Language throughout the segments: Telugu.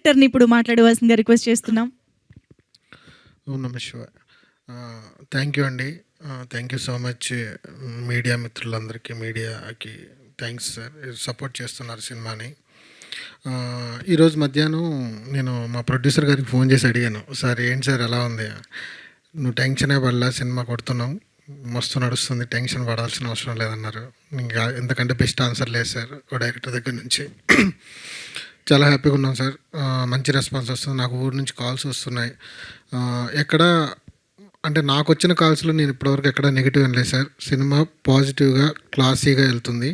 డైరెక్టర్ని ఇప్పుడు మాట్లాడవలసిందిగా రిక్వెస్ట్ చేస్తున్నాం. ఓం నమ శివాయ. థ్యాంక్ యూ అండి. Thank you so much media మిత్రులందరికీ, మీడియాకి థ్యాంక్స్ సార్, సపోర్ట్ చేస్తున్నారు సినిమాని. ఈరోజు మధ్యాహ్నం నేను మా ప్రొడ్యూసర్ గారికి ఫోన్ చేసి అడిగాను, సార్ ఏంటి సార్ ఎలా ఉంది, నువ్వు టెన్షనే పడలా, సినిమా కొడుతున్నాం, మస్తు నడుస్తుంది, టెన్షన్ పడాల్సిన అవసరం లేదన్నారు. ఇంకా ఎందుకంటే బెస్ట్ ఆన్సర్ లేదు సార్ ఓ డైరెక్టర్ దగ్గర నుంచి. చాలా హ్యాపీగా ఉన్నాం సార్. మంచి రెస్పాన్స్ వస్తుంది, నాకు ఊరి నుంచి కాల్స్ వస్తున్నాయి. ఎక్కడ అంటే నాకు వచ్చిన కాల్స్లో నేను ఇప్పటివరకు ఎక్కడ నెగిటివ్ అనలేదు సార్. సినిమా పాజిటివ్గా క్లాసీగా వెళ్తుంది.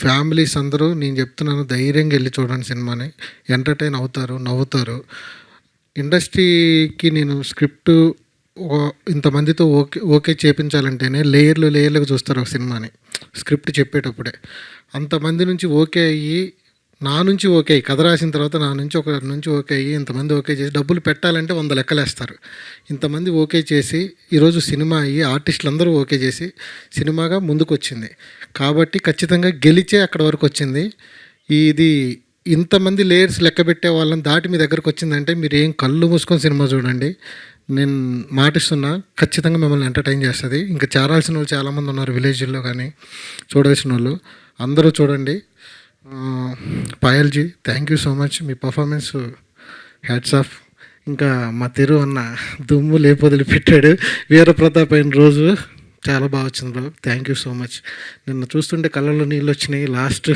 ఫ్యామిలీస్ అందరూ నేను చెప్తున్నాను, ధైర్యంగా వెళ్ళి చూడండి సినిమాని, ఎంటర్టైన్ అవుతారు, నవ్వుతారు. ఇండస్ట్రీకి నేను స్క్రిప్ట్ ఇంతమందితో ఓకే చేయించాలంటేనే లేయర్లుగా చూస్తారు ఒక సినిమాని స్క్రిప్ట్ చెప్పేటప్పుడే. అంతమంది నుంచి ఓకే అయ్యి, నా నుంచి ఓకే అయ్యి, కథ రాసిన తర్వాత నా నుంచి ఒకరి నుంచి ఓకే అయ్యి, ఇంతమంది ఓకే చేసి డబ్బులు పెట్టాలంటే 100 లెక్కలేస్తారు. ఇంతమంది ఓకే చేసి ఈరోజు సినిమా అయ్యి ఆర్టిస్టులు అందరూ ఓకే చేసి సినిమాగా ముందుకు వచ్చింది కాబట్టి ఖచ్చితంగా గెలిచే అక్కడ వరకు వచ్చింది. ఇది ఇంతమంది లేయర్స్ లెక్క పెట్టే వాళ్ళని దాటి మీ దగ్గరకు వచ్చిందంటే మీరు ఏం కళ్ళు మూసుకొని సినిమా చూడండి. నేను మాటిస్తున్నా, ఖచ్చితంగా మిమ్మల్ని ఎంటర్టైన్ చేస్తుంది. ఇంకా చేరాల్సిన వాళ్ళు చాలామంది ఉన్నారు విలేజ్లో, కానీ చూడాల్సిన వాళ్ళు అందరూ చూడండి. Payal ji thank you so much, మీ పర్ఫార్మెన్స్ హ్యాట్స్ ఆఫ్. ఇంకా మా తిరు అన్న దుమ్ము లేపొదిలి పెట్టాడు. వీరప్రతాప్ అయిన రోజు చాలా బాగా వచ్చింది bro, thank you so much. నిన్న చూస్తుంటే కళ్ళల్లో నీళ్ళు వచ్చినాయి. Last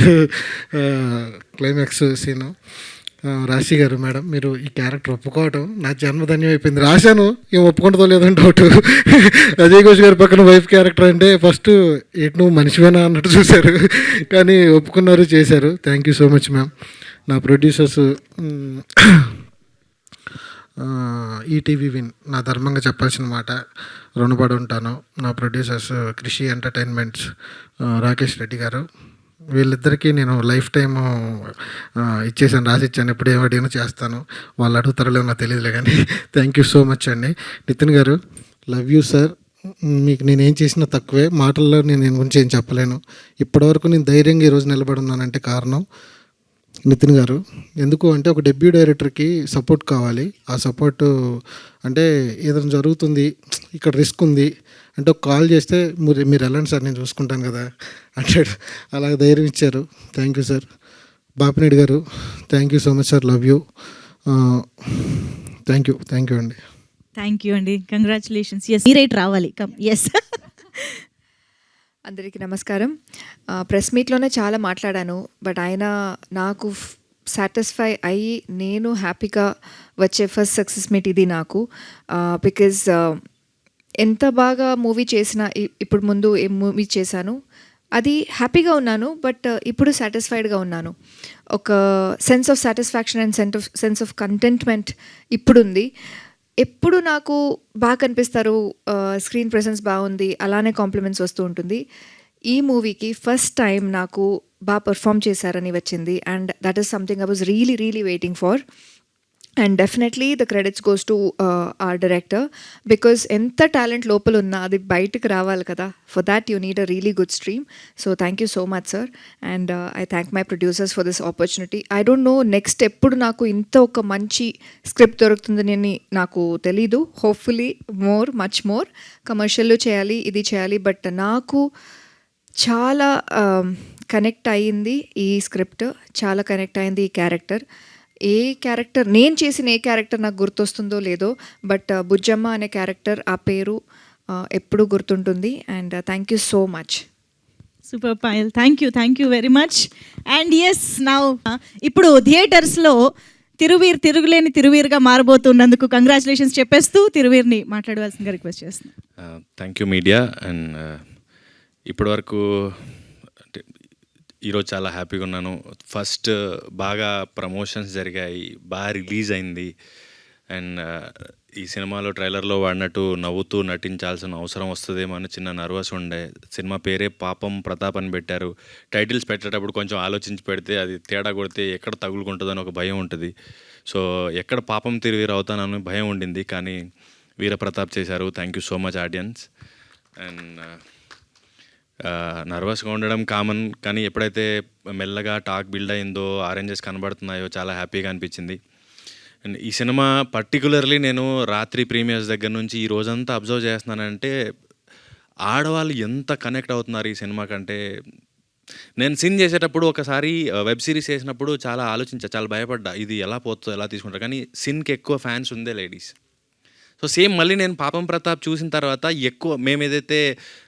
climax scene. రాశి గారు మేడం, మీరు ఈ క్యారెక్టర్ ఒప్పుకోవటం నా జన్మధన్యం అయిపోయింది. రాశాను, ఏం ఒప్పుకుంటుందో లేదని డౌట్. అజయ్ ఘోష్ గారి పక్కన వైఫ్ క్యారెక్టర్ అంటే ఫస్ట్ ఎటు నువ్వు మనిషివేనా అన్నట్టు చూశారు, కానీ ఒప్పుకున్నారు, చేశారు. Thank you so much ma'am. నా ప్రొడ్యూసర్స్ ఈటీవీ విన్, నా ధర్మంగా చెప్పాల్సిన మాట, రుణపడి ఉంటాను. నా ప్రొడ్యూసర్స్ కృషి ఎంటర్టైన్మెంట్స్, రాకేష్ రెడ్డి గారు, వీళ్ళిద్దరికీ నేను లైఫ్ టైం ఇచ్చేసాను, రాసిచ్చాను. ఎప్పుడు ఏం అడిగినా చేస్తాను. వాళ్ళు అడుగుతారో నాకు తెలియదులే, కానీ థ్యాంక్ యూ సో మచ్ అండి. నితిన్ గారు లవ్ యూ సార్. మీకు నేనేం చేసినా తక్కువే, మాటల్లో నేను గురించి ఏం చెప్పలేను. ఇప్పటివరకు నేను ధైర్యంగా ఈరోజు నిలబడి ఉన్నానంటే కారణం నితిన్ గారు. ఎందుకు అంటే ఒక డెబ్యూ డైరెక్టర్కి సపోర్ట్ కావాలి. ఆ సపోర్టు అంటే ఏదైనా జరుగుతుంది, ఇక్కడ రిస్క్ ఉంది అంటే ఒక కాల్ చేస్తే మీరు వెళ్ళండి సార్, నేను చూసుకుంటాను కదా అంటాడు. అలాగ ధైర్యం ఇచ్చారు. Thank you sir. బాపినేడు గారు thank you so much sir, love you. Thank you అండి. థ్యాంక్ యూ అండి, కంగ్రాచులేషన్స్. ఎస్, ఈ రేట్ రావాలి. కమ్. ఎస్. అందరికీ నమస్కారం. ప్రెస్ మీట్లోనే చాలా మాట్లాడాను, బట్ ఆయన నాకు సాటిస్ఫై అయ్యి నేను హ్యాపీగా వచ్చే ఫస్ట్ సక్సెస్ మీట్ ఇది నాకు. బికాజ్ ఎంత బాగా మూవీ చేసినా, ఇప్పుడు ముందు ఏ మూవీ చేశాను అది హ్యాపీగా ఉన్నాను, బట్ ఇప్పుడు సాటిస్ఫైడ్గా ఉన్నాను. ఒక sense of satisfaction and sense of contentment ఇప్పుడుంది. ఎప్పుడు నాకు బాగా కనిపిస్తారు, స్క్రీన్ ప్రెసెన్స్ బాగుంది, అలానే కాంప్లిమెంట్స్ వస్తూ ఉంటుంది. ఈ మూవీకి ఫస్ట్ టైం నాకు బాగా పర్ఫామ్ చేశారని వచ్చింది, and that is something I was really waiting for. And definitely the credits goes to our director, because ఎంత టాలెంట్ లోపల ఉన్నా అది బయటకు రావాలి కదా. For that you need a really good stream. So thank you so much sir, and I thank my producers for this opportunity. I don't know next ఎప్పుడు నాకు ఇంత ఒక మంచి స్క్రిప్ట్ దొరుకుతుందని నాకు తెలీదు. హోప్ఫుల్లీ మచ్ మోర్ కమర్షియల్లో చేయాలి, ఇది చేయాలి, బట్ నాకు చాలా కనెక్ట్ అయ్యింది ఈ స్క్రిప్ట్, చాలా కనెక్ట్ అయింది ఈ క్యారెక్టర్. నేను చేసిన ఏ క్యారెక్టర్ నాకు గుర్తొస్తుందో లేదో, బట్ బుజ్జమ్మ అనే క్యారెక్టర్, ఆ పేరు ఎప్పుడూ గుర్తుంటుంది. And thank you so much. Super Payal, thank you very much. And yes, now ఇప్పుడు థియేటర్స్లో తిరుగులేని తిరువీరుగా మారబోతున్నందుకు కంగ్రాచులేషన్స్ చెప్పేస్తూ తిరువీర్ని మాట్లాడవలసిందిగా రిక్వెస్ట్ చేస్తున్నాను. Thank you media. అండ్ ఇప్పటివరకు ఈరోజు చాలా హ్యాపీగా ఉన్నాను. ఫస్ట్ బాగా ప్రమోషన్స్ జరిగాయి, బాగా రిలీజ్ అయింది. అండ్ ఈ సినిమాలో ట్రైలర్లో వాడినట్టు నవ్వుతూ నటించాల్సిన అవసరం వస్తుందేమో అని చిన్న నర్వస్ ఉండే. సినిమా పేరే పాపం ప్రతాప్ అని పెట్టారు. టైటిల్స్ పెట్టేటప్పుడు కొంచెం ఆలోచించి పెడితే అది తేడా కొడితే ఎక్కడ తగులుకుంటుందని ఒక భయం ఉంటుంది. సో ఎక్కడ పాపం తిరిగి అవుతానని భయం ఉండింది, కానీ వీరప్రతాప్ చేశారు. Thank you so much audience. And నర్వస్గా ఉండడం కామన్, కానీ ఎప్పుడైతే మెల్లగా టాక్ బిల్డ్ అయిందో, ఆరెంజెస్ కనబడుతున్నాయో చాలా హ్యాపీగా అనిపించింది. అండ్ ఈ సినిమా పర్టికులర్లీ నేను రాత్రి ప్రీమియర్స్ దగ్గర నుంచి ఈ రోజంతా అబ్జర్వ్ చేస్తున్నానంటే ఆడవాళ్ళు ఎంత కనెక్ట్ అవుతున్నారు ఈ సినిమా కంటే. నేను సీన్ చేసేటప్పుడు ఒకసారి వెబ్ సిరీస్ చేసినప్పుడు చాలా ఆలోచించా, చాలా భయపడ్డా ఇది ఎలా పోతుందో, ఎలా తీసుకుంటారు. కానీ సిన్కి ఎక్కువ ఫ్యాన్స్ ఉందే లేడీస్. సో సేమ్ మళ్ళీ నేను పాపం ప్రతాప్ చూసిన తర్వాత ఎక్కువ మేము ఏదైతే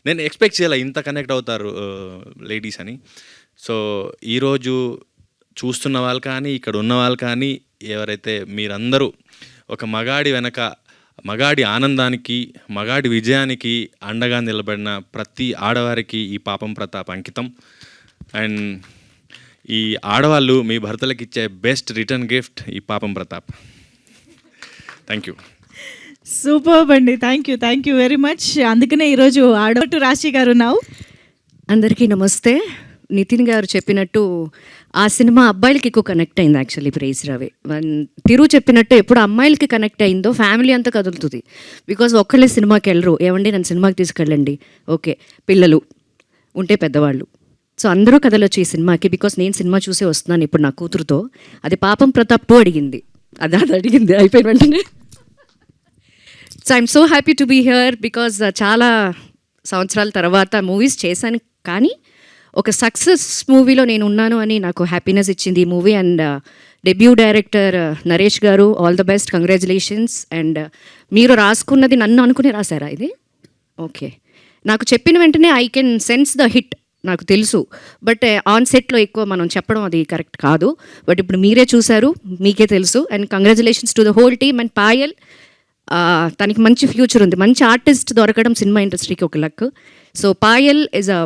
నేను ఎక్స్పెక్ట్ చేయాలి ఇంత కనెక్ట్ అవుతారు లేడీస్ అని. సో ఈరోజు చూస్తున్న వాళ్ళు కానీ ఇక్కడ ఉన్న వాళ్ళు కానీ ఎవరైతే మీరందరూ ఒక మగాడి వెనక మగాడి ఆనందానికి మగాడి విజయానికి అండగా నిలబడిన ప్రతి ఆడవారికి ఈ పాపం ప్రతాప్ అంకితం. అండ్ ఈ ఆడవాళ్ళు మీ భర్తలకు ఇచ్చే బెస్ట్ రిటర్న్ గిఫ్ట్ ఈ పాపం ప్రతాప్. Thank you. సూపర్ అండి, థ్యాంక్ యూ వెరీ మచ్. అందుకనే ఈరోజు ఆడోటు రాశి గారు ఉన్నావు. అందరికీ నమస్తే. నితిన్ గారు చెప్పినట్టు ఆ సినిమా అబ్బాయిలకి ఎక్కువ కనెక్ట్ అయింది యాక్చువల్లీ. ప్రేజ్ రవి తిరు చెప్పినట్టు ఎప్పుడు అమ్మాయిలకి కనెక్ట్ అయిందో ఫ్యామిలీ అంతా కదులుతుంది. బికాజ్ ఒక్కళ్ళే సినిమాకి వెళ్ళరు, ఏమండి నన్ను సినిమాకి తీసుకెళ్ళండి, ఓకే పిల్లలు ఉంటే పెద్దవాళ్ళు, సో అందరూ కదలొచ్చు ఈ సినిమాకి. బికాస్ నేను సినిమా చూసే వస్తున్నాను ఇప్పుడు నా కూతురుతో. అది పాపం ప్రతాప్ 2 అడిగింది, అది అడిగింది అయిపోయిన వెంటనే. So I'm so happy to be here because చాలా సంవత్సరాల తర్వాత మూవీస్ చేశాను, కానీ ఒక సక్సెస్ మూవీలో నేను ఉన్నాను అని నాకు హ్యాపీనెస్ ఇచ్చింది ఈ movie. And debut director Naresh గారు, all the best, congratulations. And మీరు రాసుకున్నది నన్ను అనుకుని రాశారా ఇది? ఓకే, నాకు చెప్పిన వెంటనే I can sense the hit, నాకు తెలుసు. బట్ ఆన్ సెట్లో ఎక్కువ మనం చెప్పడం అది కరెక్ట్ కాదు. బట్ ఇప్పుడు మీరే చూశారు, మీకే తెలుసు. And congratulations to the whole team. And Payal తనకి మంచి ఫ్యూచర్ ఉంది, మంచి ఆర్టిస్ట్ దొరకడం సినిమా ఇండస్ట్రీకి ఒక luck. So Payal is a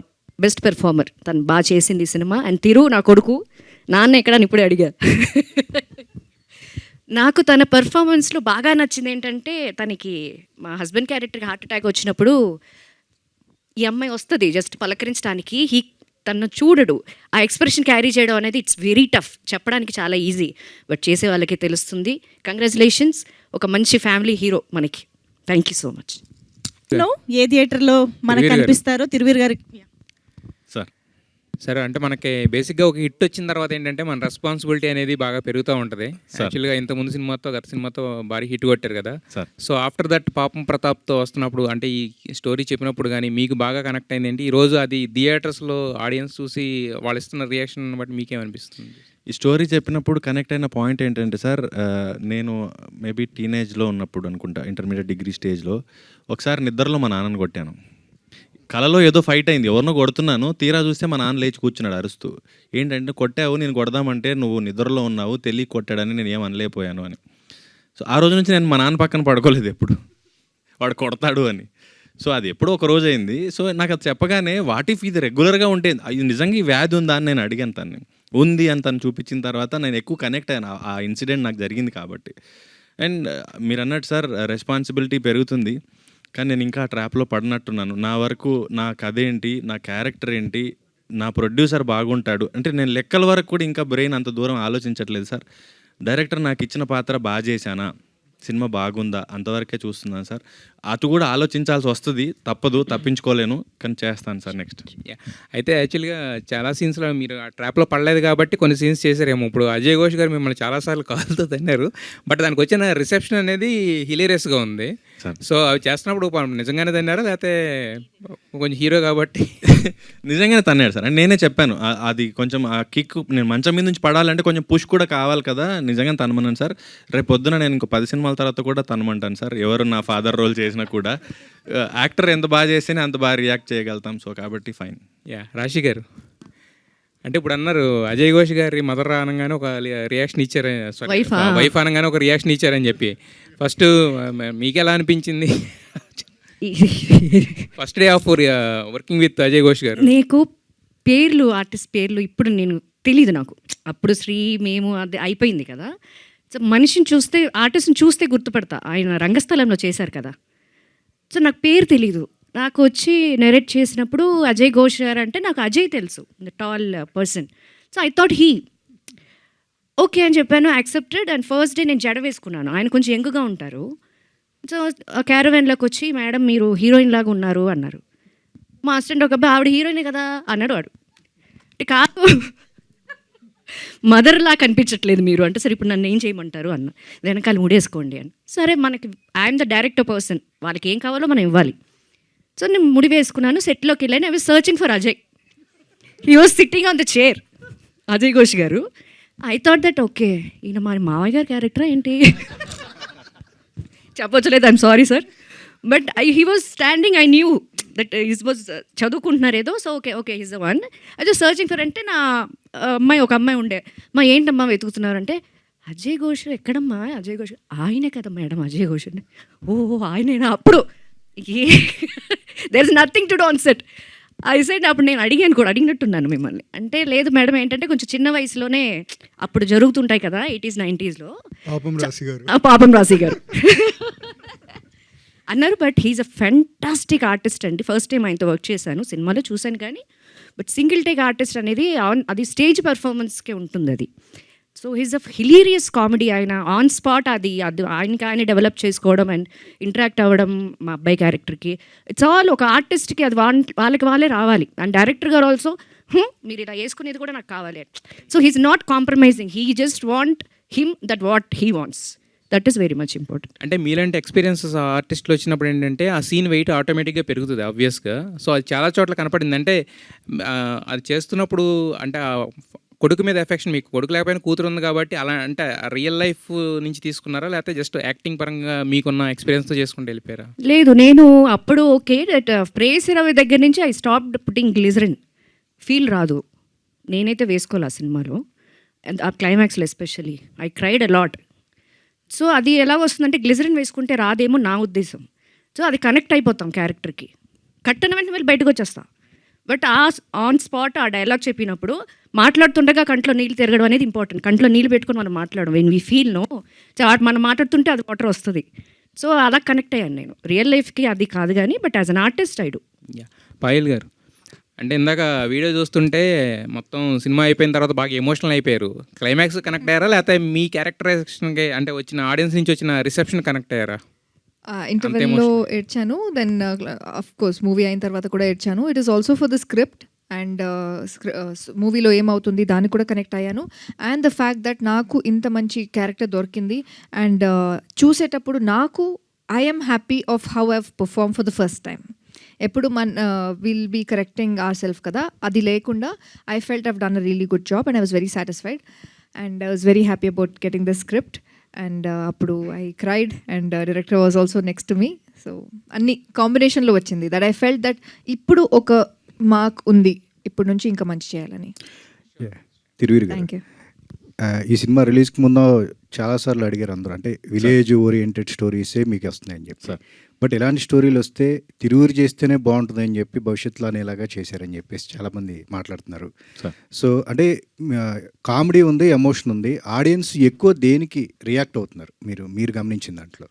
best performer, తను బాగా చేసింది ఈ సినిమా. అండ్ తిరు నా కొడుకు, నాన్న ఎక్కడ అని ఇప్పుడే అడిగా. నాకు తన పెర్ఫార్మెన్స్లో బాగా నచ్చింది ఏంటంటే, తనకి మా హస్బెండ్ క్యారెక్టర్కి హార్ట్ అటాక్ వచ్చినప్పుడు ఈ అమ్మాయి వస్తుంది జస్ట్ పలకరించడానికి, తను చూడడు, ఆ ఎక్స్ప్రెషన్ క్యారీ చేయడం అనేది ఇట్స్ వెరీ టఫ్. చెప్పడానికి చాలా ఈజీ, బట్ చేసే వాళ్ళకి తెలుస్తుంది. కంగ్రాచులేషన్స్, ఒక మంచి ఫ్యామిలీ హీరో మనకి. Thank you so much. ఏ థియేటర్లో మనకు కనిపిస్తారో తిరువీర్ గారికి. సార్ సరే, అంటే మనకి బేసిక్గా ఒక హిట్ వచ్చిన తర్వాత ఏంటంటే మన రెస్పాన్సిబిలిటీ అనేది బాగా పెరుగుతూ ఉంటుంది. యాక్చువల్గా ఇంతకుముందు సినిమాతో గత సినిమాతో భారీ హిట్ కొట్టారు కదా సార్. సో ఆఫ్టర్ దట్ పాపం ప్రతాప్తో వస్తున్నప్పుడు అంటే ఈ స్టోరీ చెప్పినప్పుడు కానీ మీకు బాగా కనెక్ట్ అయింది ఏంటి? ఈరోజు అది థియేటర్స్లో ఆడియన్స్ చూసి వాళ్ళు ఇస్తున్న రియాక్షన్ బట్టి మీకేమనిపిస్తుంది? ఈ స్టోరీ చెప్పినప్పుడు కనెక్ట్ అయిన పాయింట్ ఏంటంటే సార్, నేను మేబీ టీనేజ్లో ఉన్నప్పుడు అనుకుంటా, ఇంటర్మీడియట్ డిగ్రీ స్టేజ్లో ఒకసారి నిద్రలో మా నాన్నని కొట్టాను. కలలో ఏదో ఫైట్ అయింది, ఎవరినో కొడుతున్నాను, తీరా చూస్తే మా నాన్న లేచి కూర్చున్నాడు అరుస్తూ. ఏంటంటే కొట్టావు, నేను కొడదామంటే నువ్వు నిద్రలో ఉన్నావు, తెలియ కొట్టాడని నేను ఏం అనలేకపోయాను అని. సో ఆ రోజు నుంచి నేను మా నాన్న పక్కన పడుకోలేదు ఎప్పుడు, వాడు కొడతాడు అని. సో అది ఎప్పుడో ఒక రోజు అయింది. సో నాకు అది చెప్పగానే వాట్ ఇఫ్ ఇది రెగ్యులర్గా ఉంటే, ఇది నిజంగా ఈ వ్యాధి ఉందా అని నేను అడిగాను తన్ని. ఉంది అని తను చూపించిన తర్వాత నేను ఎక్కువ కనెక్ట్ అయ్యాను ఆ ఇన్సిడెంట్ నాకు జరిగింది కాబట్టి. అండ్ మీరు అన్నట్టు సార్, రెస్పాన్సిబిలిటీ పెరుగుతుంది, కానీ నేను ఇంకా ట్రాప్లో పడినట్టున్నాను. నా వరకు నా కథ ఏంటి, నా క్యారెక్టర్ ఏంటి, నా ప్రొడ్యూసర్ బాగుంటాడు అంటే నేను లెక్కల వరకు కూడా ఇంకా బ్రెయిన్ అంత దూరం ఆలోచించట్లేదు సార్. డైరెక్టర్ నాకు ఇచ్చిన పాత్ర బాగా చేశానా, సినిమా బాగుందా, అంతవరకే చూస్తున్నాను సార్. అటు కూడా ఆలోచించాల్సి వస్తుంది, తప్పదు, తప్పించుకోలేను, కానీ చేస్తాను సార్ నెక్స్ట్. అయితే యాక్చువల్గా చాలా సీన్స్లో మీరు ఆ ట్రాప్లో పడలేదు కాబట్టి కొన్ని సీన్స్ చేశారేమో. ఇప్పుడు అజయ్ ఘోష్ గారు మిమ్మల్ని చాలాసార్లు కాల్తో తన్నారు, బట్ దానికి వచ్చిన రిసెప్షన్ అనేది హిలేరియస్గా ఉంది. సో అవి చేస్తున్నప్పుడు నిజంగానే తన్నారా, లేకపోతే కొంచెం హీరో కాబట్టి? నిజంగానే తన్నాడు సార్. అండ్ నేనే చెప్పాను, అది కొంచెం ఆ కిక్, నేను మంచం మీద నుంచి పడాలంటే కొంచెం పుష్ కూడా కావాలి కదా, నిజంగా తనమన్నాను సార్. రేపు పొద్దున నేను ఇంకో 10 సినిమాల తర్వాత కూడా తనమంటాను సార్. ఎవరు నా ఫాదర్ రోల్ చేసినా కూడా యాక్టర్ ఎంత బాగా చేస్తేనే అంత బాగా రియాక్ట్ చేయగలుగుతాం. సో కాబట్టి ఫైన్. రాశి గారు, అంటే ఇప్పుడు అన్నారు అజయ్ ఘోష్ గారి మదర్ అనగానే ఒక రియాక్షన్ ఇచ్చారు, వైఫ్ అనగానే ఒక రియాక్షన్ ఇచ్చారని చెప్పి, ఫస్ట్ మీకు ఎలా అనిపించింది first day of working with Ajay Ghosh గారు? నీకు పేర్లు, ఆర్టిస్ట్ పేర్లు ఇప్పుడు నేను తెలీదు నాకు. అప్పుడు శ్రీ మేము అది అయిపోయింది కదా. సో మనిషిని చూస్తే, ఆర్టిస్ట్ని చూస్తే గుర్తుపడతా. ఆయన రంగస్థలంలో చేశారు కదా, సో నాకు పేరు తెలీదు. నాకు వచ్చి నెరేట్ చేసినప్పుడు అజయ్ ఘోష్ గారు అంటే నాకు అజయ్ తెలుసు, the tall person. So I thought he okay అని చెప్పాను, యాక్సెప్టెడ్. అండ్ ఫస్ట్ డే నేను జడ వేసుకున్నాను, ఆయన కొంచెం యంగ్గా ఉంటారు. సో క్యారవాన్లోకి వచ్చి మేడం మీరు హీరోయిన్ లాగా ఉన్నారు అన్నారు. మా అసిస్టెంట్ ఒక అబ్బాయి ఆవిడ హీరోయినే కదా అన్నాడు వాడు. అంటే కాదు మదర్లా కనిపించట్లేదు మీరు అంటే, సరే ఇప్పుడు నన్ను ఏం చేయమంటారు అన్న, వెనకాల ముడేసుకోండి అని. సరే మనకి ఐఎమ్ ద డైరెక్టర్ పర్సన్, వాళ్ళకి ఏం కావాలో మనం ఇవ్వాలి. సో నేను ముడి వేసుకున్నాను, సెట్లోకి వెళ్ళాను. I was searching for Ajay, he was sitting on the chair, Ajay Ghosh గారు. ఐ థాట్ దట్ ఓకే ఈయన మా మావయ్య గారి క్యారెక్టరా ఏంటి చెప్పొచ్చలేదు, I'm sorry sir, but he was standing, I knew that is was చదువుకుంటున్నారు ఏదో. So okay okay is the one. అయితే సర్చింగ్ ఫర్ అంటే నా ఒక అమ్మాయి ఉండే, మా ఏంటమ్మా వెతుకుతున్నారంటే, అజయ్ ఘోష్ ఎక్కడమ్మా, అజయ్ ఘోష్ ఆయనే కదా మేడం అజయ్ ఘోష్ అంటే, ఓ ఆయనేనా. అప్పుడు ఏ there is nothing to do on set. I said అప్పుడు నేను అడిగాను కూడా, అడిగినట్టున్నాను మిమ్మల్ని అంటే, లేదు మేడం ఏంటంటే కొంచెం చిన్న వయసులోనే అప్పుడు జరుగుతుంటాయి కదా 80s 90sలో, పాపం రాశి గారు అన్నారు. But he's a fantastic artist అండి. ఫస్ట్ టైం ఆయనతో వర్క్ చేశాను, సినిమాలో చూశాను కానీ, బట్ సింగిల్ టేక్ ఆర్టిస్ట్ అనేది అది స్టేజ్ పర్ఫార్మెన్స్కే ఉంటుంది అది. So he's a hilarious comedy. ఆయన ఆన్ స్పాట్ అది ఆయనకి ఆయన డెవలప్ చేసుకోవడం అండ్ ఇంటరాక్ట్ అవ్వడం మా అబ్బాయి క్యారెక్టర్కి, ఇట్స్ ఆల్ ఒక ఆర్టిస్ట్కి అది వాళ్ళకి వాళ్ళే రావాలి. అండ్ డైరెక్టర్ గారు ఆల్సో మీరు ఇలా వేసుకునేది కూడా నాకు కావాలి. So he's not compromising, he just want him that what he wants. That is very much important. అంటే మీలాంటి ఎక్స్పీరియన్సెస్ ఆర్టిస్టులు వచ్చినప్పుడు ఏంటంటే ఆ సీన్ వెయిట్ ఆటోమేటిక్గా పెరుగుతుంది ఆబ్వియస్గా. సో అది చాలా చోట్ల కనపడింది. అంటే అది చేస్తున్నప్పుడు అంటే కొడుకు మీద ఎఫెక్షన్, మీకు కొడుకు లేకపోయినా కూతురు ఉంది కాబట్టి అలా అంటే రియల్ లైఫ్ నుంచి తీసుకున్నారా, లేకపోతే జస్ట్ యాక్టింగ్ పరంగా మీకున్న ఎక్స్పీరియన్స్తో చేసుకుంటూ వెళ్ళిపోయారా? లేదు, నేను అప్పుడు ఓకే దట్ ప్రేయసి రవి దగ్గర నుంచి I stopped putting glycerin. Feel రాదు, నేనైతే వేసుకోవాలి ఆ సినిమాలో, ఆ క్లైమాక్స్లో especially I cried a lot. So అది ఎలా వస్తుందంటే గ్లిజరిన్ వేసుకుంటే రాదేమో నా ఉద్దేశం. సో అది కనెక్ట్ అయిపోతాం క్యారెక్టర్కి, కట్టన వెంటనే వెళ్ళి బయటకు వచ్చేస్తాం. బట్ ఆ ఆన్ స్పాట్ ఆ డైలాగ్ చెప్పినప్పుడు మాట్లాడుతుండగా కంట్లో నీళ్ళు తిరగడం అనేది ఇంపార్టెంట్. కంట్లో నీళ్ళు పెట్టుకొని మనం మాట్లాడడం, వెన్ వీ ఫీల్ నో, మనం మాట్లాడుతుంటే అది వాటర్ వస్తుంది. సో అలా కనెక్ట్ అయ్యాను నేను. రియల్ లైఫ్కి అది కాదు కానీ, but as an artist I do. Payal గారు, అంటే ఇందాక వీడియో చూస్తుంటే మొత్తం సినిమా అయిపోయిన తర్వాత బాగా ఎమోషనల్ అయిపోయారు. క్లైమాక్స్ కనెక్ట్ అయ్యారా, లేకపోతే మీ క్యారెక్టరైజేషన్కి అంటే వచ్చిన ఆడియన్స్ నుంచి వచ్చిన రిసెప్షన్ కనెక్ట్ అయ్యారా? ఇంటర్వెల్లో ఏడ్చాను, దెన్ ఆఫ్ కోర్స్ మూవీ అయిన తర్వాత కూడా ఏడ్చాను. It is also for the script and మూవీలో ఏమవుతుంది దానికి కూడా కనెక్ట్ అయ్యాను. అండ్ ద ఫ్యాక్ట్ దట్ నాకు ఇంత మంచి క్యారెక్టర్ దొరికింది అండ్ చూసేటప్పుడు నాకు I'm happy of how I've perform for the first time. ఎప్పుడు will be correcting our self కదా, అది లేకుండా I felt I've done a really good job and I was very satisfied and I was very happy about getting the script. And అప్పుడు I cried and director was also next to me. So అన్ని కాంబినేషన్లో వచ్చింది దట్ ఐ ఫెల్ట్ దట్ ఇప్పుడు ఒక మార్క్ ఉంది, ఇప్పటి నుంచి ఇంకా మంచి చేయాలని. Thiruveer thank you. ఈ సినిమా రిలీజ్కి ముందు చాలాసార్లు అడిగారు అందరూ, అంటే విలేజ్ ఓరియంటెడ్ స్టోరీసే మీకు వస్తున్నాయని చెప్పి. బట్ ఇలాంటి స్టోరీలు వస్తే తిరువూరు చేస్తేనే బాగుంటుందని చెప్పి భవిష్యత్తులో అనేలాగా చేశారని చెప్పేసి చాలామంది మాట్లాడుతున్నారు. సో అంటే కామెడీ ఉంది, ఎమోషన్ ఉంది, ఆడియన్స్ ఎక్కువ దేనికి రియాక్ట్ అవుతున్నారు మీరు గమనించిన దాంట్లో?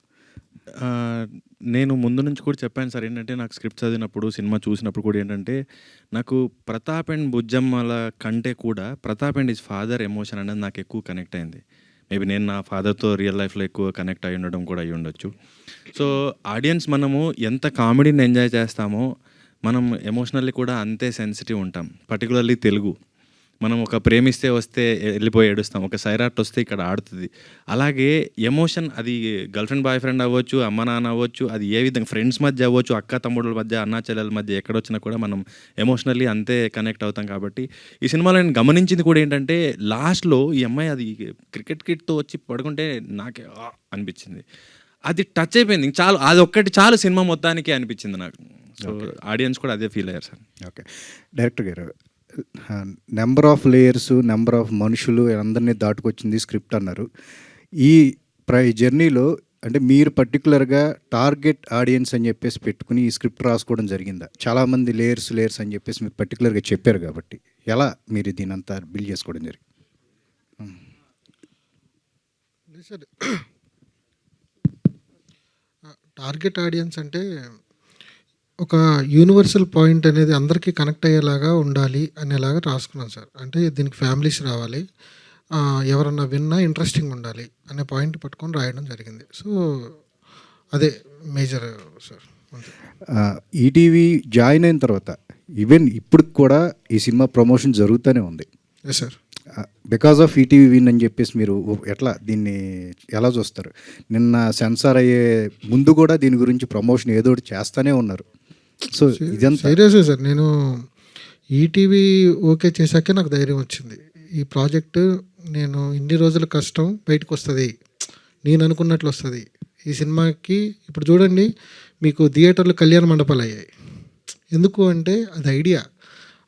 నేను ముందు నుంచి కూడా చెప్పాను సార్, ఏంటంటే నాకు స్క్రిప్ట్ చదివినప్పుడు సినిమా చూసినప్పుడు కూడా ఏంటంటే నాకు ప్రతాప్ అండ్ బుజ్జమ్మల కంటే కూడా Pratap and his father emotion అనేది నాకు ఎక్కువ కనెక్ట్ అయింది. మేబీ నేను నా ఫాదర్తో రియల్ లైఫ్లో ఎక్కువ కనెక్ట్ అయి ఉండడం కూడా అయ్యి ఉండొచ్చు. సో ఆడియన్స్ మనము ఎంత కామెడీని ఎంజాయ్ చేస్తామో మనం ఎమోషనల్లీ కూడా అంతే సెన్సిటివ్ ఉంటాం. పర్టికులర్లీ తెలుగు, మనం ఒక ప్రేమిస్తే వస్తే వెళ్ళిపోయి ఏడుస్తాం, ఒక సైరాట్ వస్తే ఇక్కడ ఆడుతుంది. అలాగే ఎమోషన్ అది గర్ల్ ఫ్రెండ్ బాయ్ ఫ్రెండ్ అవ్వచ్చు, అమ్మ నాన్న అవ్వచ్చు, అది ఏ విధంగా ఫ్రెండ్స్ మధ్య అవ్వచ్చు, అక్క తమ్ముళ్ళ మధ్య, అన్నా చెల్లెల మధ్య ఎక్కడొచ్చినా కూడా మనం ఎమోషనల్లీ అంతే కనెక్ట్ అవుతాం. కాబట్టి ఈ సినిమాలో నేను గమనించింది కూడా ఏంటంటే లాస్ట్లో ఈ అమ్మాయి అది క్రికెట్ కిట్తో వచ్చి పడుకుంటే నాకే అనిపించింది, అది టచ్ అయిపోయింది. చాలు, అది ఒక్కటి చాలు సినిమా మొత్తానికి అనిపించింది నాకు. సో ఆడియన్స్ కూడా అదే ఫీల్ అయ్యారు సార్. ఓకే డైరెక్టర్ గారు, number of layers, number of మనుషులు అందరినీ దాటుకొచ్చింది స్క్రిప్ట్ అన్నారు. ఈ జర్నీలో అంటే మీరు పర్టికులర్గా టార్గెట్ ఆడియన్స్ అని చెప్పేసి పెట్టుకుని ఈ స్క్రిప్ట్ రాసుకోవడం జరిగిందా? చాలామంది లేయర్స్ అని చెప్పేసి మీరు పర్టికులర్గా చెప్పారు కాబట్టి ఎలా మీరు దీని అంతా బిల్డ్ చేసుకోవడం జరిగింది? టార్గెట్ ఆడియన్స్ అంటే ఒక యూనివర్సల్ పాయింట్ అనేది అందరికీ కనెక్ట్ అయ్యేలాగా ఉండాలి అనేలాగా రాసుకున్నాను సార్. అంటే దీనికి ఫ్యామిలీస్ రావాలి, ఎవరన్నా విన్నా ఇంట్రెస్టింగ్ ఉండాలి అనే పాయింట్ పట్టుకొని రాయడం జరిగింది. సో అదే మేజర్ సార్ ఈటీవీ జాయిన్ అయిన తర్వాత ఈవెన్ ఇప్పుడు కూడా ఈ సినిమా ప్రమోషన్ జరుగుతూనే ఉంది. Yes sir. Because of ETV win అని చెప్పేసి మీరు ఎట్లా దీన్ని ఎలా చూస్తారు? నిన్న సెన్సార్ అయ్యే ముందు కూడా దీని గురించి ప్రమోషన్ ఏదో ఒకటి చేస్తూనే ఉన్నారు. సో ఇదంతా సీరియస్గా సార్, నేను ఈటీవీ ఓకే చేశాకే నాకు ధైర్యం వచ్చింది. ఈ ప్రాజెక్టు నేను ఇన్ని రోజుల కష్టం బయటకు వస్తుంది, నేను అనుకున్నట్లు వస్తుంది. ఈ సినిమాకి ఇప్పుడు చూడండి, మీకు థియేటర్లు కళ్యాణ మండపాలు అయ్యాయి. ఎందుకు అంటే అది ఐడియా,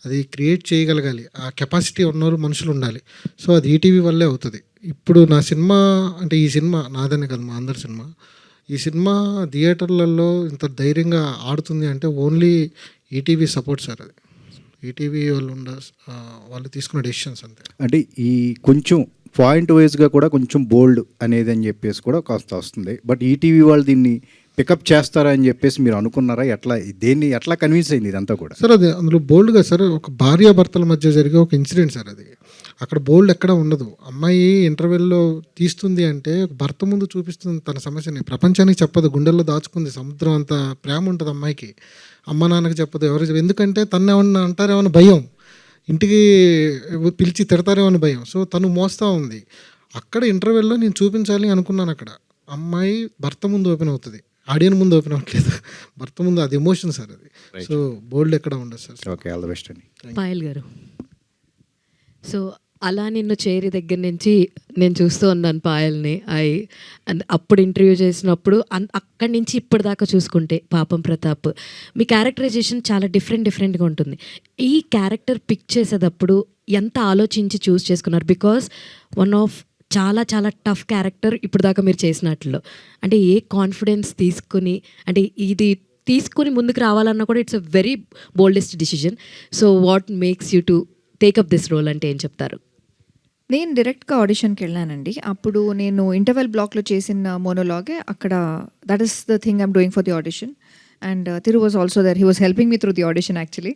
అది క్రియేట్ చేయగలగాలి, ఆ కెపాసిటీ ఉన్నవారు మనుషులు ఉండాలి. సో అది ఈటీవీ వల్లే అవుతుంది. ఇప్పుడు నా సినిమా అంటే ఈ సినిమా నాదనే కదా, మా అందరి సినిమా. ఈ సినిమా థియేటర్లలో ఇంత ధైర్యంగా ఆడుతుంది అంటే ఓన్లీ ఈటీవీ సపోర్ట్ సార్. అది ఈటీవీ వాళ్ళు తీసుకున్న డెసిషన్స్ అంతే. అంటే ఈ కొంచెం పాయింట్ వైజ్గా కూడా కొంచెం బోల్డ్ అనేది అని చెప్పేసి కూడా కాస్త వస్తుంది. బట్ ఈటీవీ వాళ్ళు దీన్ని పికప్ చేస్తారా అని చెప్పేసి మీరు అనుకున్నారా? దేన్ని ఎట్లా కన్విన్స్ అయింది ఇదంతా కూడా? సార్ అది అందులో బోల్డ్గా సార్, ఒక భార్యాభర్తల మధ్య జరిగే ఒక ఇన్సిడెంట్ సార్. అది అక్కడ బోల్డ్ ఎక్కడ ఉండదు. అమ్మాయి ఇంటర్వెల్లో తీస్తుంది అంటే భర్త ముందు చూపిస్తుంది తన సమస్యని, ప్రపంచానికి చెప్పదు, గుండెల్లో దాచుకుంది. సముద్రం అంత ప్రేమ ఉంటుంది అమ్మాయికి, అమ్మ నాన్నకి చెప్పదు, ఎవరికి. ఎందుకంటే తను ఏమన్నా అంటారేమన్నా భయం, ఇంటికి పిలిచి తిడతారేమని భయం. సో తను మోస్తూ ఉంది. అక్కడ ఇంటర్వెల్లో నేను చూపించాలి అనుకున్నాను. అక్కడ అమ్మాయి భర్త ముందు ఓపెన్ అవుతుంది, ఆడియన్ ముందు ఓపెన్ అవ్వట్లేదు, భర్త ముందు. అది ఎమోషన్ సార్ అది. సో బోల్డ్ ఎక్కడ ఉండదు sir. Okay, all the best అండి. పాయల్ గారు, సో అలా నిన్ను చేరి దగ్గర నుంచి నేను చూస్తూ ఉన్నాను పాయల్ని. అండ్ అప్పుడు ఇంటర్వ్యూ చేసినప్పుడు అక్కడి నుంచి ఇప్పటిదాకా చూసుకుంటే పాపం ప్రతాప్, మీ క్యారెక్టరైజేషన్ చాలా డిఫరెంట్గా ఉంటుంది. ఈ క్యారెక్టర్ పిక్ చేసేటప్పుడు ఎంత ఆలోచించి చూస్ చేసుకున్నారు? బికాస్ వన్ ఆఫ్ చాలా చాలా టఫ్ క్యారెక్టర్ ఇప్పుడు దాకా మీరు చేసినట్లు. అంటే ఏ కాన్ఫిడెన్స్ తీసుకుని, అంటే ఇది తీసుకుని ముందుకు రావాలన్నా కూడా it's a very boldest decision. So what makes you to take up this role అంటే ఏం చెప్తారు? నేను డైరెక్ట్గా ఆడిషన్కి వెళ్ళానండి. అప్పుడు నేను ఇంటర్వెల్ బ్లాక్లో చేసిన మోనోలాగే అక్కడ, that is the thing I'm doing for the audition. And Thiru was also there, he was helping me through the audition actually.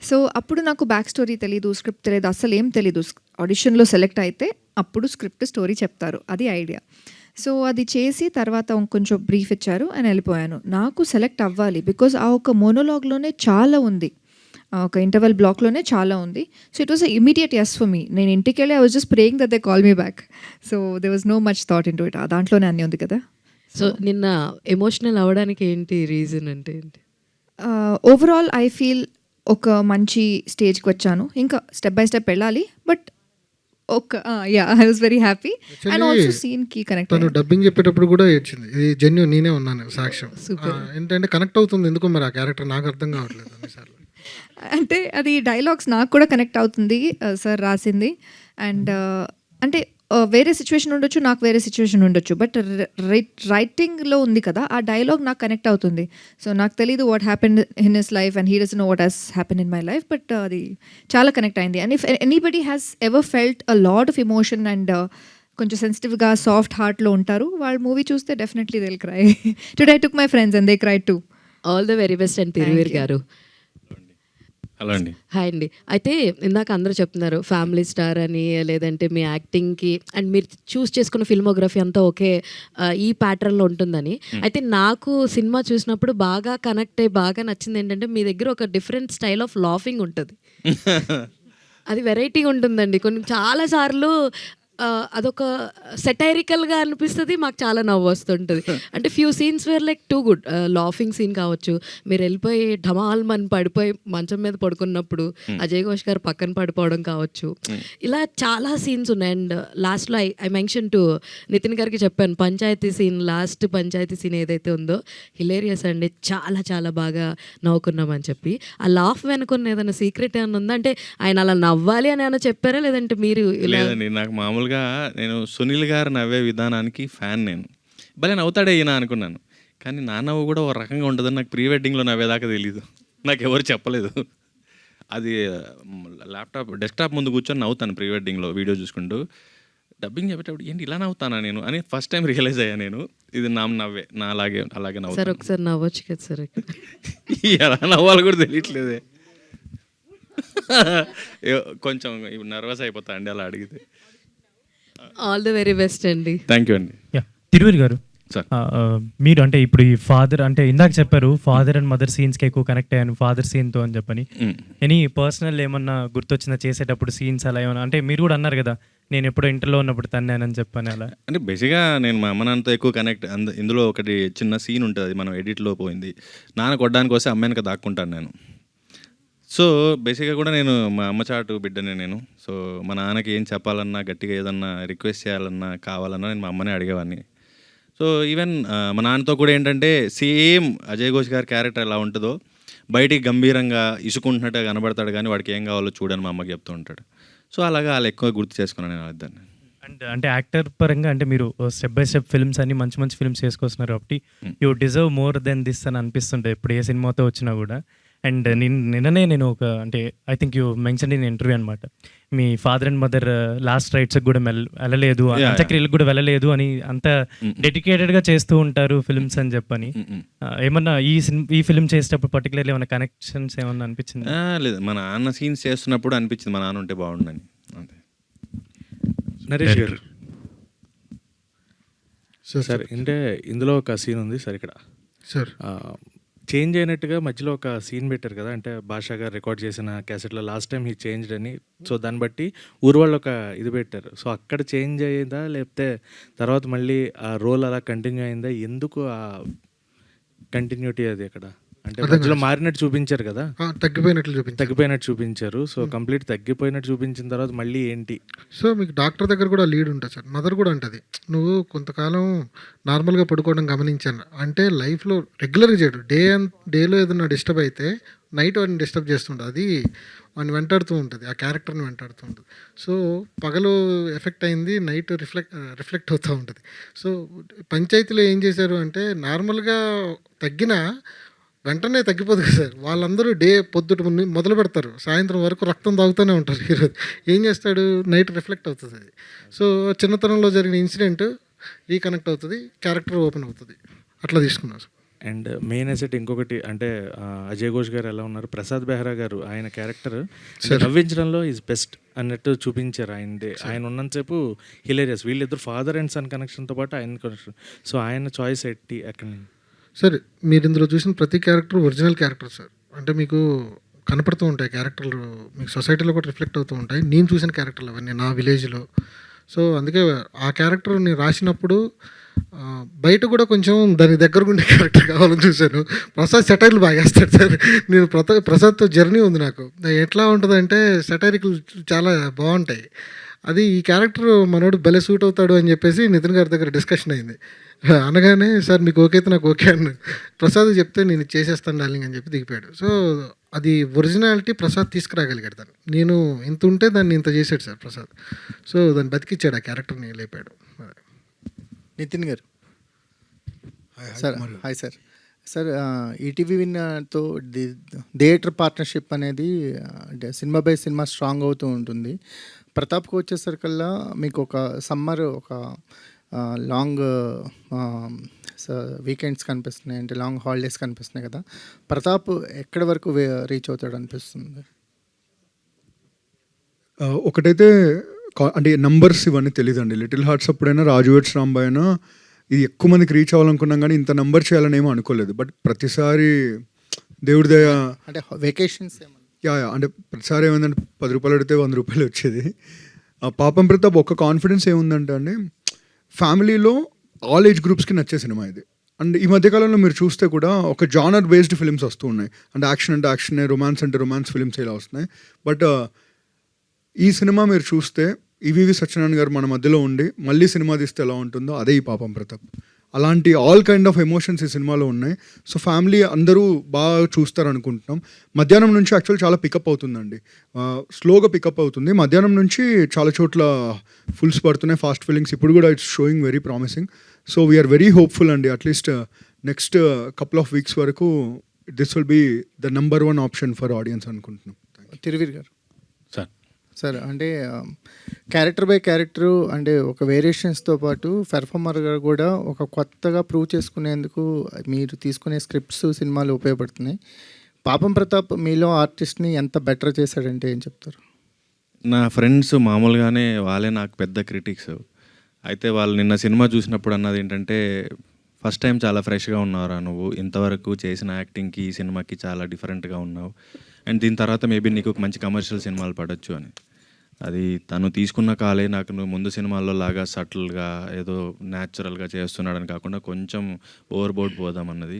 So అప్పుడు నాకు బ్యాక్ స్టోరీ తెలీదు, స్క్రిప్ట్ తెలియదు, అసలు ఏం తెలీదు. ఆడిషన్లో సెలెక్ట్ అయితే అప్పుడు స్క్రిప్ట్ స్టోరీ చెప్తారు, అది ఐడియా. సో అది చేసి తర్వాత కొంచెం బ్రీఫ్ ఇచ్చారు అని వెళ్ళిపోయాను. నాకు సెలెక్ట్ అవ్వాలి బికాజ్ ఆ ఒక మోనోలాగ్లోనే చాలా ఉంది, ఒక ఇంటర్వెల్ బ్లాక్లోనే చాలా ఉంది. So it was a immediate yes for me. నేను ఇంటికి వెళ్ళి I was just praying that they call me back. So they was no much thought in to it. దాంట్లోనే అన్నీ ఉంది కదా. సో నిన్న ఎమోషనల్ అవ్వడానికి ఏంటి రీజన్ అంటే ఏంటి? ఓవరాల్ ఐ ఫీల్ ఒక మంచి స్టేజ్కి వచ్చాను, ఇంకా స్టెప్ బై స్టెప్ వెళ్ళాలి. But I was very happy and also సీన్కి కనెక్ట్. తను డబ్బింగ్ చెప్పేటప్పుడు కూడా ఏడ్చింది. ఇది జెన్యూన్, నేనే ఉన్నాను సాక్ష్యం. ఏంటంటే కనెక్ట్ అవుతుంది ఎందుకో మరి ఆ క్యారెక్టర్, నాకు అర్థం కావట్లేదు అన్నిసార్లు. అంటే అది డైలాగ్స్ నాకు కూడా కనెక్ట్ అవుతుంది సార్ రాసింది. అండ్ అంటే వేరే సిచ్యువేషన్ ఉండొచ్చు, నాకు వేరే సిచ్యువేషన్ ఉండొచ్చు, బట్ రైటింగ్లో ఉంది కదా ఆ డైలాగ్ నాకు కనెక్ట్ అవుతుంది. సో నాకు తెలీదు what happen in his life and he doesn't know what has happen in my life, but అది చాలా కనెక్ట్ అయింది. And if anybody has ever felt a lot of emotion and కొంచెం సెన్సిటివ్గా సాఫ్ట్ హార్ట్లో ఉంటారు, వాళ్ళు మూవీ చూస్తే definitely they will cry. Today I took my friends and they cry to. All the very best and Thiruveer గారు. హలో అండి. హాయ్ అండి. అయితే ఇందాక అందరూ చెప్తున్నారు ఫ్యామిలీ స్టార్ అని, లేదంటే మీ యాక్టింగ్కి అండ్ మీరు చూస్ చేసుకున్న ఫిల్మోగ్రఫీ అంతా ఒకే ఈ ప్యాటర్న్లో ఉంటుందని. అయితే నాకు సినిమా చూసినప్పుడు బాగా కనెక్ట్ అయ్యి బాగా నచ్చింది ఏంటంటే మీ దగ్గర ఒక డిఫరెంట్ స్టైల్ ఆఫ్ లాఫింగ్ ఉంటుంది. అది వెరైటీగా ఉంటుందండి. కొన్ని చాలాసార్లు అదొక సెటైరికల్గా అనిపిస్తుంది, మాకు చాలా నవ్వు వస్తుంటుంది. అంటే few scenes where like too good. Laughing scene కావచ్చు, మీరు వెళ్ళిపోయి ఢమాల్ మని పడిపోయి మంచం మీద పడుకున్నప్పుడు అజయ్ ఘోష్ గారు పక్కన పడిపోవడం కావచ్చు, ఇలా చాలా సీన్స్ ఉన్నాయి. అండ్ లాస్ట్లో ఐ మెన్షన్ టు నితిన్ గారికి చెప్పాను, panchayati scene, last panchayati scene ఏదైతే ఉందో హిలేరియస్ అండి, చాలా చాలా బాగా నవ్వుకున్నామని చెప్పి. ఆ లాఫ్ వెనుకున్న ఏదైనా సీక్రెట్ ఏమైనా ఉందా? అంటే ఆయన అలా నవ్వాలి అని ఏమైనా చెప్పారా, లేదంటే మీరు? లేదండి, నాకు మామూలుగా నేను సునీల్ గారు నవ్వే విధానానికి ఫ్యాన్. నేను భలే నవ్వుతాడే ఈయన అనుకున్నాను, కానీ నా నవ్వు కూడా ఒక రకంగా ఉంటుందని నాకు ప్రీ వెడ్డింగ్లో నవ్వేదాకా తెలీదు, నాకు ఎవరు చెప్పలేదు. అది డెస్క్టాప్ ముందు కూర్చొని నవ్వుతాను ప్రీ వెడ్డింగ్లో వీడియో చూసుకుంటూ. డబ్బింగ్ చెప్పేటప్పుడు ఏంటి ఇలా నవ్వుతానా నేను అని ఫస్ట్ టైం రియలైజ్ అయ్యా నేను. ఇది నా నవ్వే, నా అలాగే నవ్వు. సార్ ఒకసారి నవ్వచ్చు కదా సార్. ఎలా నవ్వాలి కూడా తెలియట్లేదే, కొంచెం నర్వస్ అయిపోతా అండి అలా అడిగితే. ఆల్ ది వెరీ బెస్ట్ అండి. థ్యాంక్ యూ అండి. తిరువీర్ గారు, సార్. మీరు అంటే ఇప్పుడు ఈ ఫాదర్ అంటే ఇందాక చెప్పారు ఫాదర్ అండ్ మదర్ సీన్స్కి ఎక్కువ కనెక్ట్ అయ్యాను ఫాదర్ సీన్తో అని చెప్పని. ఎనీ పర్సనల్ ఏమన్నా గుర్తొచ్చిందా చేసేటప్పుడు సీన్స్ అలా ఏమన్నా? అంటే మీరు కూడా అన్నారు కదా నేను ఎప్పుడో ఇంటర్లో ఉన్నప్పుడు తన్నానని చెప్పని. అలా అంటే బేసిక్గా నేను మా అమ్మ నాన్నతో ఎక్కువ కనెక్ట్. ఇందులో ఒకటి చిన్న సీన్ ఉంటుంది, మనం ఎడిట్లో పోయింది. నాన్న కొట్టడానికి వస్తే అమ్మాయిని కదా దాక్కుంటాను నేను. సో బేసిక్గా కూడా నేను మా అమ్మ చాటు బిడ్డనే నేను. సో మా నాన్నకి ఏం చెప్పాలన్నా, గట్టిగా ఏదన్నా రిక్వెస్ట్ చేయాలన్నా, కావాలన్నా నేను మా అమ్మనే అడిగేవాడిని. సో ఈవెన్ మా నాన్నతో కూడా ఏంటంటే సేమ్ అజయ్ ఘోష్ గారి క్యారెక్టర్ ఎలా ఉంటుందో బయటికి గంభీరంగా ఇసుకుంటున్నట్టుగా కనబడతాడు, కానీ వాడికి ఏం కావాలో చూడని మా అమ్మకి చెప్తూ ఉంటాడు. సో అలాగా వాళ్ళు ఎక్కువ గుర్తు చేసుకున్నాను నేను ఇద్దరిని. అండ్ అంటే యాక్టర్ పరంగా అంటే మీరు స్టెప్ బై స్టెప్ ఫిల్మ్స్ అన్ని మంచి మంచి ఫిల్మ్స్ చేసుకొస్తున్నారు కాబట్టి you deserve more than this అని అనిపిస్తుంటాయి ఇప్పుడు ఏ సినిమాతో వచ్చినా కూడా. అండ్ నిన్ననే నేను ఒక అంటే I think you mention in interview అనమాట, మీ ఫాదర్ అండ్ మదర్ లాస్ట్ రైట్స్కి కూడా వెళ్ళలేదు, అంత్యక్రియలకు కూడా వెళ్ళలేదు అని అంత డెడికేటెడ్గా చేస్తూ ఉంటారు ఫిల్మ్స్ అని చెప్పని. ఏమన్నా ఈ ఫిల్మ్ చేసేటప్పుడు పర్టికులర్లీ ఏమైనా కనెక్షన్స్ ఏమన్నా అనిపించింది? లేదు, మా నాన్న సీన్స్ చేస్తున్నప్పుడు అనిపించింది మా నాన్న ఉంటే బాగుండని. అంతే. నరేష్ గారు సార్ అంటే ఇందులో ఒక సీన్ ఉంది సార్, ఇక్కడ సార్ చేంజ్ అయినట్టుగా మధ్యలో ఒక సీన్ పెట్టారు కదా, అంటే భాషా గారు రికార్డ్ చేసిన క్యాసెట్లో లాస్ట్ టైం హీ చేంజ్డ్ అని. సో దాన్ని బట్టి ఊరు వాళ్ళు ఒక ఇది పెట్టారు. సో అక్కడ చేంజ్ అయ్యిందా లేకపోతే తర్వాత మళ్ళీ ఆ రోల్ అలా కంటిన్యూ అయిందా? ఎందుకు ఆ కంటిన్యూటీ అది అక్కడ? అంటే మధ్యలో మారినట్టు చూపించారు కదా, తగ్గిపోయినట్టు చూపించారు. సో కంప్లీట్ తగ్గిపోయినట్టు చూపించిన తర్వాత మళ్ళీ ఏంటి? సో మీకు డాక్టర్ దగ్గర కూడా లీడ్ ఉంటుంది సార్, మదర్ కూడా ఉంటుంది. నువ్వు కొంతకాలం నార్మల్గా పడుకోవడం గమనించాను అంటే లైఫ్లో రెగ్యులర్గా చేయడు, డేలో ఏదైనా డిస్టర్బ్ అయితే నైట్ వాడిని డిస్టర్బ్ చేస్తుంటుంది, అది వాడిని వెంటాడుతూ ఉంటుంది, ఆ క్యారెక్టర్ని వెంటాడుతూ ఉంటుంది. సో పగలు ఎఫెక్ట్ అయింది, నైట్ రిఫ్లెక్ట్ అవుతూ ఉంటుంది. సో పంచాయతీలో ఏం చేశారు అంటే నార్మల్గా తగ్గిన వెంటనే తగ్గిపోదు కదా సార్, వాళ్ళందరూ పొద్దుట మొదలు పెడతారు, సాయంత్రం వరకు రక్తం తాగుతూనే ఉంటారు. ఈరోజు ఏం చేస్తాడు, నైట్ రిఫ్లెక్ట్ అవుతుంది అది. సో చిన్నతనంలో జరిగిన ఇన్సిడెంట్ రీకనెక్ట్ అవుతుంది, క్యారెక్టర్ ఓపెన్ అవుతుంది, అట్లా తీసుకున్నాం సార్. అండ్ మెయిన్ అసెట్ ఇంకొకటి అంటే అజయ్ ఘోష్ గారు ఎలా ఉన్నారు, ప్రసాద్ బెహ్రా గారు ఆయన క్యారెక్టర్ నవ్వించడంలో ఈజ్ బెస్ట్ అన్నట్టు చూపించారు. ఆయన ఉన్నంతసేపు హిలేరియస్. వీళ్ళిద్దరు ఫాదర్ అండ్ సన్ కనెక్షన్తో పాటు ఆయన కనెక్షన్. సో ఆయన చాయిస్ ఎట్టి ఎక్కడ? సార్ మీరు ఇందులో చూసిన ప్రతి క్యారెక్టర్ ఒరిజినల్ క్యారెక్టర్ సార్, అంటే మీకు కనపడుతూ ఉంటాయి క్యారెక్టర్లు, మీకు సొసైటీలో కూడా రిఫ్లెక్ట్ అవుతూ ఉంటాయి. నేను చూసిన క్యారెక్టర్లు అవన్నీ నా విలేజ్లో. సో అందుకే ఆ క్యారెక్టర్ నేను రాసినప్పుడు బయట కూడా కొంచెం దానికి దగ్గరకు ఉండే క్యారెక్టర్ కావాలని చూశాను. ప్రసాద్ సెటైర్లు బాగా వేస్తాడు సార్, నేను ప్రసాద్తో జర్నీ ఉంది నాకు. ఎట్లా ఉంటుందంటే సెటైరికల్ చాలా బాగుంటాయి. అది ఈ క్యారెక్టర్ మనోడు భలే సూట్ అవుతాడు అని చెప్పేసి నితిన్ గారి దగ్గర డిస్కషన్ అయింది. అనగానే సార్ మీకు ఓకే అయితే నాకు ఓకే అన్న, ప్రసాద్ చెప్తే నేను చేసేస్తాను డార్లింగ్ అని చెప్పి దిగిపోయాడు. సో అది ఒరిజినాలిటీ ప్రసాద్ తీసుకురాగలిగాడు దాన్ని. నేను ఇంత ఉంటే దాన్ని ఇంత చేశాడు సార్ ప్రసాద్. సో దాన్ని బతికిచ్చాడు, ఆ క్యారెక్టర్ని లేపాడు. నితిన్ గారు sir, hi sir. Sir ETV విన్తో థియేటర్ పార్ట్నర్షిప్ అనేది సినిమా బై సినిమా స్ట్రాంగ్ అవుతూ ఉంటుంది. ప్రతాప్కి వచ్చేసరికల్లా మీకు ఒక సమ్మర్ ఒక లాంగ్ వీకెండ్స్ కనిపిస్తున్నాయి, అంటే లాంగ్ హాలిడేస్ కనిపిస్తున్నాయి కదా, ప్రతాప్ ఎక్కడి వరకు రీచ్ అవుతాడు అనిపిస్తుంది? ఒకటైతే అంటే నంబర్స్ ఇవన్నీ తెలియదండి. లిటిల్ హార్ట్స్ అప్పుడైనా, రాజు వెడ్స్ రాంబాయ్ అయినా ఇది ఎక్కువ మందికి రీచ్ అవ్వాలనుకున్నాం కానీ ఇంత నంబర్ చేయాలని ఏమో అనుకోలేదు. బట్ ప్రతిసారి దేవుడి దయ అంటే వెకేషన్స్ అంటే ప్రతిసారి ఏమైందంటే 10 రూపాయలు అడిగితే 100 రూపాయలు వచ్చేది. పాపం ప్రతాప్ ఒక కాన్ఫిడెన్స్ ఏముందంటే అండి, ఫ్యామిలీలో ఆల్ ఏజ్ గ్రూప్స్కి నచ్చే సినిమా ఇది. అండ్ ఈ మధ్యకాలంలో మీరు చూస్తే కూడా ఒక జానర్ బేస్డ్ ఫిల్మ్స్ వస్తూ ఉన్నాయి. అంటే యాక్షన్ అంటే యాక్షనే, రొమాన్స్ అంటే రొమాన్స్ ఫిల్మ్స్ ఇలా వస్తున్నాయి. బట్ ఈ సినిమా మీరు చూస్తే ఈవీవి సత్యనారాయణ గారు మన మధ్యలో ఉండి మళ్ళీ సినిమా తీస్తే ఎలా ఉంటుందో అదే ఈ పాపం ప్రతాప్. అలాంటి ఆల్ కైండ్ ఆఫ్ ఎమోషన్స్ ఈ సినిమాలో ఉన్నాయి. సో ఫ్యామిలీ అందరూ బాగా చూస్తారు అనుకుంటున్నాం. మధ్యాహ్నం నుంచి యాక్చువల్ చాలా పికప్ అవుతుందండి, స్లోగా పికప్ అవుతుంది. మధ్యాహ్నం నుంచి చాలా చోట్ల ఫుల్స్ పడుతున్నాయి, ఫాస్ట్ ఫిల్లింగ్స్. ఇప్పుడు కూడా it's showing very promising. So we're very hopeful అండి. At least next couple of weeks వరకు this will be the number 1 option for audience అనుకుంటున్నాం. తిరువీర్ గారు సార్ సార్ అంటే క్యారెక్టర్ బై క్యారెక్టరు అంటే ఒక వేరియేషన్స్తో పాటు పెర్ఫార్మర్గా కూడా ఒక కొత్తగా ప్రూవ్ చేసుకునేందుకు మీరు తీసుకునే స్క్రిప్ట్స్ సినిమాలు ఉపయోగపడుతున్నాయి. పాపం ప్రతాప్ మీలో ఆర్టిస్ట్ని ఎంత బెటర్ చేశాడంటే ఏం చెప్తారు? నా ఫ్రెండ్స్ మామూలుగానే వాళ్ళే నాకు పెద్ద క్రిటిక్స్. అయితే వాళ్ళు నిన్న సినిమా చూసినప్పుడు అన్నది ఏంటంటే, ఫస్ట్ టైం చాలా ఫ్రెష్గా ఉన్నావురా నువ్వు, ఇంతవరకు చేసిన యాక్టింగ్కి ఈ సినిమాకి చాలా డిఫరెంట్గా ఉన్నావు, అండ్ దీని తర్వాత మేబీ నీకు ఒక మంచి కమర్షియల్ సినిమాలు పడవచ్చు అని. అది తను తీసుకున్న కాలే, నాకు నువ్వు ముందు సినిమాల్లో లాగా సటిల్గా ఏదో న్యాచురల్గా చేస్తున్నాడని కాకుండా కొంచెం ఓవర్ బోర్డ్ పోదామన్నది,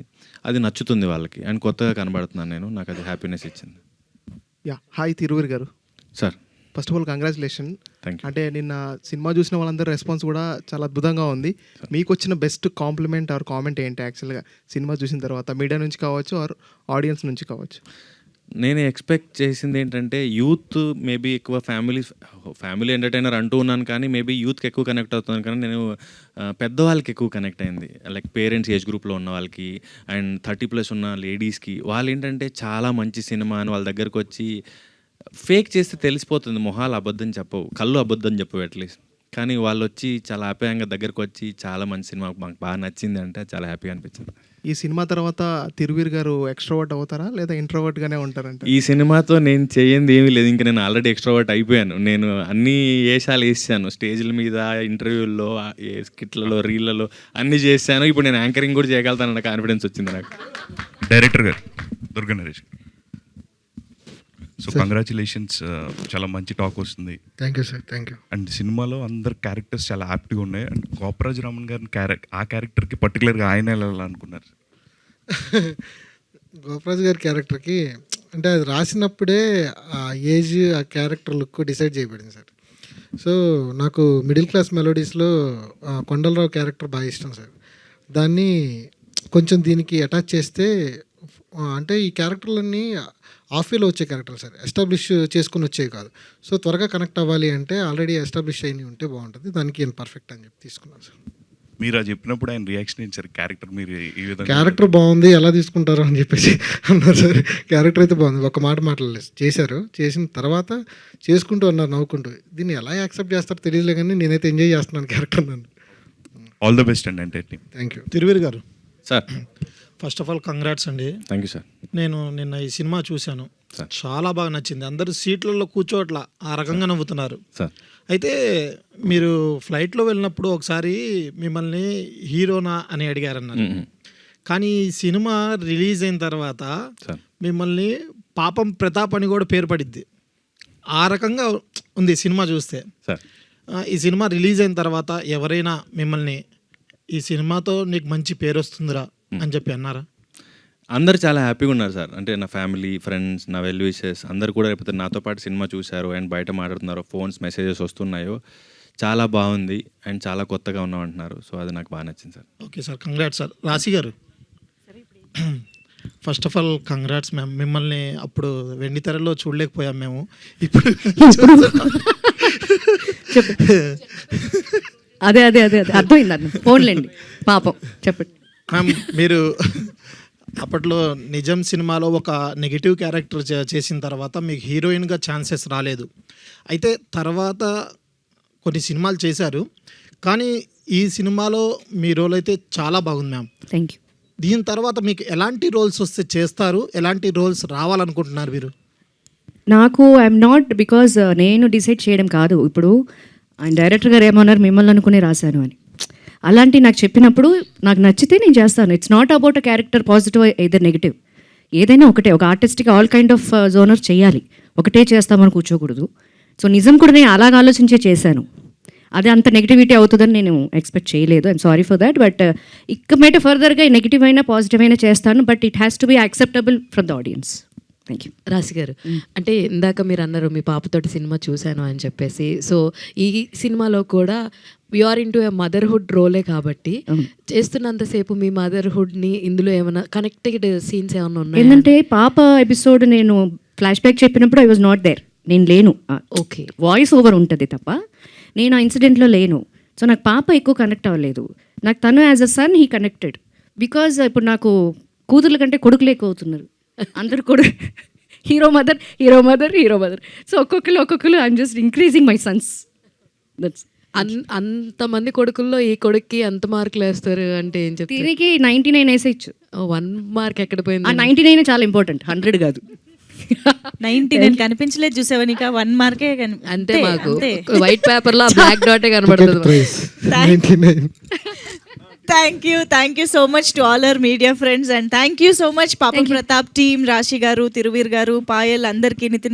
అది నచ్చుతుంది వాళ్ళకి, అండ్ కొత్తగా కనబడుతున్నాను నేను, నాకు అది హ్యాపీనెస్ ఇచ్చింది. యా, హాయ్ తిరువీర్ గారు. Sir first of all congratulation. Thank you. అంటే నిన్న సినిమా చూసిన వాళ్ళందరూ రెస్పాన్స్ కూడా చాలా అద్భుతంగా ఉంది. మీకు వచ్చిన బెస్ట్ కాంప్లిమెంట్ ఆర్ కామెంట్ ఏంటి యాక్చువల్గా సినిమా చూసిన తర్వాత, మీడియా నుంచి కావచ్చు ఆర్ ఆడియన్స్ నుంచి కావచ్చు? నేను ఎక్స్పెక్ట్ చేసింది ఏంటంటే యూత్ మేబీ ఎక్కువ ఫ్యామిలీ ఎంటర్టైనర్ అంటూ ఉన్నాను, కానీ మేబీ యూత్కి ఎక్కువ కనెక్ట్ అవుతున్నాను, కానీ నేను పెద్దవాళ్ళకి ఎక్కువ కనెక్ట్ అయింది, లైక్ పేరెంట్స్ ఏజ్ గ్రూప్లో ఉన్న వాళ్ళకి అండ్ 30+ ఉన్న లేడీస్కి. వాళ్ళు ఏంటంటే చాలా మంచి సినిమా అని వాళ్ళ దగ్గరకు వచ్చి, ఫేక్ చేస్తే తెలిసిపోతుంది, మొహాలు అబద్ధం చెప్పవు, కళ్ళు అబద్ధం చెప్పవు అట్లీస్ట్, కానీ వాళ్ళు వచ్చి చాలా హ్యాపీగా దగ్గరకు వచ్చి చాలా మంచి సినిమా మాకు బాగా నచ్చింది అంటే చాలా హ్యాపీగా అనిపించింది. ఈ సినిమా తర్వాత తిరువీర్ గారు ఎక్స్ట్రోవర్ట్ అవుతారా లేదా ఇంట్రోవర్ట్గానే ఉంటారంట? ఈ సినిమాతో నేను చేయంది ఏమీ లేదు, ఇంకా నేను ఆల్రెడీ ఎక్స్ట్రోవర్ట్ అయిపోయాను. నేను అన్ని వేషాలు వేసాను, స్టేజ్ల మీద, ఇంటర్వ్యూల్లో, స్కిట్లలో, రీళ్లలో అన్నీ చేశాను. ఇప్పుడు నేను యాంకరింగ్ కూడా చేయగలుగుతానన్న కాన్ఫిడెన్స్ వచ్చింది నాకు. డైరెక్టర్ గారు దుర్గా నరేష్, సో కంగ్రాచులేషన్స్, చాలా మంచి టాక్ వస్తుంది. Thank you sir, thank you. And సినిమాలో అందరు క్యారెక్టర్స్ చాలా యాప్ట్గా ఉన్నాయి. అండ్ గోపరాజు రామన్ గారి ఆ క్యారెక్టర్కి పర్టికులర్గా ఆయన వెళ్ళాలనుకున్నారు? గోపరాజు గారి క్యారెక్టర్కి అంటే అది రాసినప్పుడే ఆ ఏజ్, ఆ క్యారెక్టర్ లుక్ డిసైడ్ చేయబడింది సార్. సో నాకు మిడిల్ క్లాస్ మెలోడీస్లో కొండలరావు క్యారెక్టర్ బాగా ఇష్టం సార్. దాన్ని కొంచెం దీనికి అటాచ్ చేస్తే, అంటే ఈ క్యారెక్టర్లన్నీ ఆఫీలో వచ్చే క్యారెక్టర్ సార్, ఎస్టాబ్లిష్ చేసుకుని వచ్చేవి కాదు. సో త్వరగా కనెక్ట్ అవ్వాలి అంటే ఆల్రెడీ ఎస్టాబ్లిష్ అయినవి ఉంటే బాగుంటుంది, దానికి ఈయన పర్ఫెక్ట్ అని చెప్పి తీసుకున్నాను సార్. మీరు అది చెప్పినప్పుడు ఆయన రియాక్షన్ ఏంటి సార్? క్యారెక్టర్ మీరు ఈ విధంగా, క్యారెక్టర్ బాగుంది, ఎలా తీసుకుంటారో అని చెప్పేసి అన్నారు సార్. క్యారెక్టర్ అయితే బాగుంది, ఒక మాట మాట్లాడలేదు, చేశారు. చేసిన తర్వాత చేసుకుంటూ అన్నారు నవ్వుకుంటూ. దీన్ని ఎలా యాక్సెప్ట్ చేస్తారో తెలియలే, కానీ నేనైతే ఎంజాయ్ చేస్తున్నాను క్యారెక్టర్. నన్ను ఆల్ ద బెస్ట్ అండి. అంటే థ్యాంక్ యూ. తిరువీర్ గారు, sir first of all congrats అండి. Thank you sir. నేను నిన్న ఈ సినిమా చూశాను, చాలా బాగా నచ్చింది. అందరూ సీట్లలో కూర్చోట్లా, ఆ రకంగా నవ్వుతున్నారు. సార్ అయితే మీరు ఫ్లైట్లో వెళ్ళినప్పుడు ఒకసారి మిమ్మల్ని హీరోనా అని అడిగారన్నారు, కానీ ఈ సినిమా రిలీజ్ అయిన తర్వాత మిమ్మల్ని పాపం ప్రతాప్ అని కూడా పేరు పడిద్ది. ఆ రకంగా ఉంది సినిమా చూస్తే. ఈ సినిమా రిలీజ్ అయిన తర్వాత ఎవరైనా మిమ్మల్ని ఈ సినిమాతో నీకు మంచి పేరు వస్తుందిరా అని చెప్పి అన్నారా? అందరు చాలా హ్యాపీగా ఉన్నారు సార్. అంటే నా ఫ్యామిలీ, ఫ్రెండ్స్, నా వెల్ విషెస్ అందరు కూడా లేకపోతే నాతో పాటు సినిమా చూశారు అండ్ బయట మాట్లాడుతున్నారు, ఫోన్స్, మెసేజెస్ వస్తున్నాయో, చాలా బాగుంది అండ్ చాలా కొత్తగా ఉన్నామంటున్నారు. సో అది నాకు బాగా నచ్చింది sir. Okay sir, congrats sir. రాశి గారు, first of all congrats ma'am. మిమ్మల్ని అప్పుడు వెండి తెరలో చూడలేకపోయాం మేము, ఇప్పుడు అదే అదే అదే అదే అర్థమైంది అన్న, ఫోన్లేండి పాపం, చెప్పండి మ్యామ్. మీరు అప్పట్లో నిజం సినిమాలో ఒక నెగిటివ్ క్యారెక్టర్ చేసిన తర్వాత మీకు హీరోయిన్గా ఛాన్సెస్ రాలేదు. అయితే తర్వాత కొన్ని సినిమాలు చేశారు, కానీ ఈ సినిమాలో మీ రోల్ అయితే చాలా బాగుంది మ్యామ్. Thank you. దీని తర్వాత మీకు ఎలాంటి రోల్స్ వస్తే చేస్తారు, ఎలాంటి రోల్స్ రావాలనుకుంటున్నారు మీరు? నాకు ఐఎమ్ నాట్, బికాజ్ నేను డిసైడ్ చేయడం కాదు. ఇప్పుడు ఆయన డైరెక్టర్ గారు ఏమన్నారు, మిమ్మల్ని అనుకునే రాశాను అని. అలాంటి నాకు చెప్పినప్పుడు నాకు నచ్చితే నేను చేస్తాను. It's not about a character positive either negative, ఏదైనా ఒకటే. ఒక ఆర్టిస్ట్కి ఆల్ కైండ్ ఆఫ్ జోనర్ చేయాలి, ఒకటే చేస్తామని కూర్చోకూడదు. సో నిజం కూడా నేను అలాగ ఆలోచించే చేశాను. అది అంత నెగిటివిటీ అవుతుందని నేను ఎక్స్పెక్ట్ చేయలేదు. I'm sorry for that. But ఇక మీద ఫర్దర్గా నెగిటివ్ అయినా పాజిటివ్ అయినా చేస్తాను, but it has to be acceptable from the audience. Thank you. రాశి గారు, అంటే ఇందాక మీరు అన్నారు మీ పాపతోటి సినిమా చూశాను అని చెప్పేసి. సో ఈ సినిమాలో కూడా you are in to a motherhood role కాబట్టి చేస్తున్నంతసేపు మీ మదర్హుడ్ని ఇందులో ఏమైనా కనెక్టెడ్ సీన్స్ ఏమైనా ఉన్నాయి? ఏంటంటే పాప ఎపిసోడ్ నేను ఫ్లాష్ బ్యాక్ చెప్పినప్పుడు ఐ వాజ్ నాట్ దేర్, నేను లేను. ఓకే, వాయిస్ ఓవర్ ఉంటుంది తప్ప నేను ఆ ఇన్సిడెంట్లో లేను. సో నాకు పాప ఎక్కువ కనెక్ట్ అవ్వలేదు. నాకు తను as a son he connected, because ఇప్పుడు నాకు కూతుర్ల కంటే కొడుకులు ఎక్కువ అవుతున్నారు. అందరు కూడా hero mother hero mother hero mother. So ఒక్కొక్కరు I'm just increasing my sons. That's అంతమంది కొడుకుల్లో ఈ కొడుక్కి అంత మార్కులు వేస్తారు అంటే ఏం చెప్తారు? తిరిగి 99 వేసేయచ్చు. 1 మార్క్ ఎక్కడ పోయింది? ఆ 99 చాలా ఇంపార్టెంట్, 100 కాదు. 99 కనిపించలేదు చూసావా, నీకు 1 మార్కే అంతే. మాకు వైట్ పేపర్ లో బ్లాక్ డాటే కనబడుతుంది. Thank you so much to all our media friends and thank you so much పాపం ప్రతాప్ టీమ్, రాశి గారు, తిరువీర్ గారు, పాయల్ అందరికీ, నితిన్